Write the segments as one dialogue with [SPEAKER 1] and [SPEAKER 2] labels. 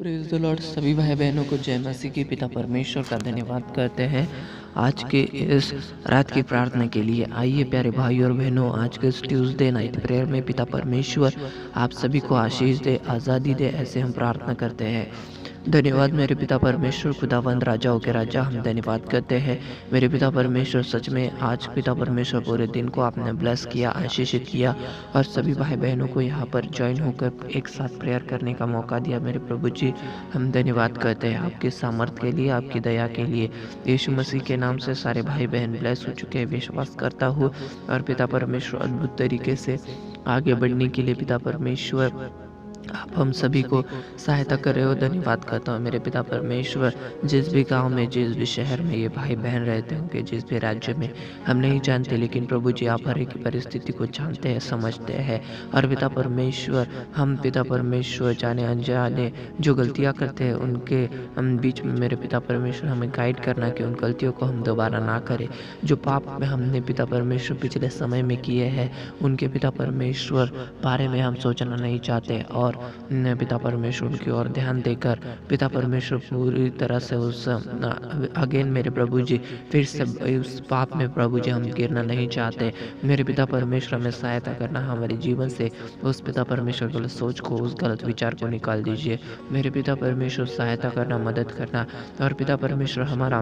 [SPEAKER 1] Praise the Lord. सभी भाई बहनों को जय मसीह के पिता परमेश्वर का धन्यवाद करते हैं आज के इस रात की प्रार्थना के लिए। आइए प्यारे भाई और बहनों, आज के इस ट्यूसडे नाइट प्रेयर में पिता परमेश्वर आप सभी को आशीष दे, आज़ादी दे, ऐसे हम प्रार्थना करते हैं। धन्यवाद मेरे पिता परमेश्वर, खुदावंद राजाओं के राजा, हम धन्यवाद करते हैं मेरे पिता परमेश्वर। सच में आज पिता परमेश्वर पूरे दिन को आपने ब्लेस किया, आशीषित किया और सभी भाई बहनों को यहाँ पर ज्वाइन होकर एक साथ प्रेयर करने का मौका दिया। मेरे प्रभु जी, हम धन्यवाद करते हैं आपके सामर्थ के लिए, आपकी दया के लिए। यीशु मसीह के नाम से सारे भाई बहन ब्लेस हो चुके हैं, विश्वास करता हूँ। और पिता परमेश्वर अद्भुत तरीके से आगे बढ़ने के लिए पिता परमेश्वर आप हम सभी को सहायता कर रहे हो। धन्यवाद करता हूँ मेरे पिता परमेश्वर। जिस भी गांव में, जिस भी शहर में ये भाई बहन रहते होंगे, जिस भी राज्य में, हम नहीं जानते, लेकिन प्रभु जी आप हर एक परिस्थिति को जानते हैं, समझते हैं। और पिता परमेश्वर, हम पिता परमेश्वर जाने अनजाने जो गलतियाँ करते हैं उनके हम बीच में मेरे पिता परमेश्वर हमें गाइड करना कि उन गलतियों को हम दोबारा ना करें। जो पाप में हमने पिता परमेश्वर पिछले समय में किए हैं उनके पिता परमेश्वर बारे में हम सोचना नहीं चाहते। और पिता परमेश्वर उनकी ओर ध्यान देकर पिता परमेश्वर पूरी तरह से उस अगेन मेरे प्रभु जी फिर से उस पाप में प्रभु जी हम गिरना नहीं चाहते। मेरे पिता परमेश्वर में सहायता करना, हमारे जीवन से उस पिता परमेश्वर गलत सोच को, उस गलत विचार को निकाल दीजिए। मेरे पिता परमेश्वर सहायता करना, मदद करना। और पिता परमेश्वर हमारा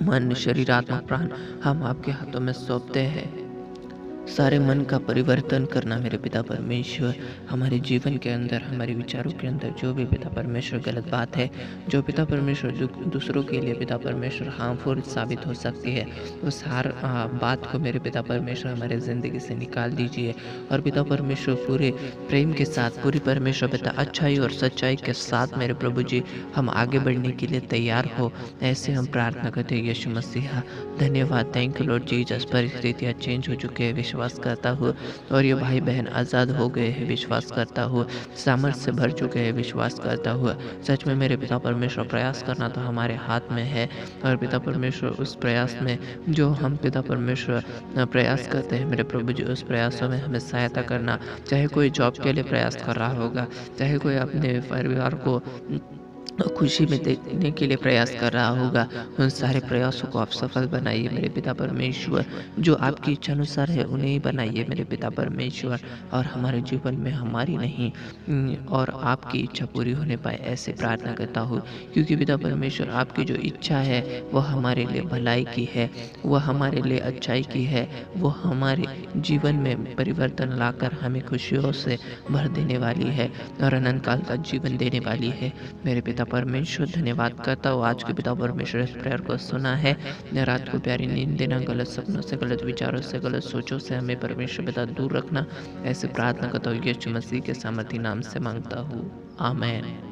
[SPEAKER 1] मन, शरीर, आत्मा, प्राण हम आपके हाथों में सौंपते हैं। सारे मन का परिवर्तन करना मेरे पिता परमेश्वर। हमारे जीवन के अंदर, हमारे विचारों के अंदर जो भी पिता परमेश्वर गलत बात है, जो पिता परमेश्वर जो दूसरों के लिए पिता परमेश्वर हार्मफुल साबित हो सकती है, उस हर बात को मेरे पिता परमेश्वर हमारे ज़िंदगी से निकाल दीजिए। और पिता परमेश्वर पूरे प्रेम के साथ, पूरी परमेश्वर पिता अच्छाई और सच्चाई के साथ मेरे प्रभु जी हम आगे बढ़ने के लिए तैयार हो, ऐसे हम प्रार्थना करते हैं यीशु मसीहा। धन्यवाद, थैंक यू लॉर्ड जीसस। परिस्थितियाँ चेंज हो चुके हैं, विश्वास करता हूँ। और ये भाई बहन आज़ाद हो गए हैं, विश्वास करता हूँ। सामर्थ्य से भर चुके हैं, विश्वास करता हुआ। सच में मेरे पिता परमेश्वर प्रयास करना तो हमारे हाथ में है। और पिता परमेश्वर उस प्रयास में जो हम पिता परमेश्वर प्रयास करते हैं मेरे प्रभु जी, उस प्रयासों में हमें सहायता करना। चाहे कोई जॉब के लिए प्रयास कर रहा होगा, चाहे कोई अपने परिवार को खुशी में देखने के लिए प्रयास कर रहा होगा, उन सारे प्रयासों को आप सफल बनाइए मेरे पिता परमेश्वर। जो आपकी इच्छा अनुसार है उन्हें ही बनाइए मेरे पिता परमेश्वर। और हमारे जीवन में हमारी नहीं और आपकी इच्छा पूरी होने पाए, ऐसे प्रार्थना करता हूँ। क्योंकि पिता परमेश्वर आपकी जो इच्छा है वह हमारे लिए भलाई की है, वह हमारे लिए अच्छाई की है, वो हमारे जीवन में परिवर्तन लाकर हमें खुशियों से भर देने वाली है और अनंत काल का जीवन देने वाली है। मेरे पिता परमेश्वर धन्यवाद करता हूँ आज के पिता परमेश्वर इस प्रेयर को सुना है। रात को प्यारी नींद देना, गलत सपनों से, गलत विचारों से, गलत सोचों से हमें परमेश्वर पिता दूर रखना, ऐसे प्रार्थना करता हूँ यीशु मसीह के सामर्थी नाम से मांगता हूँ, आमेन।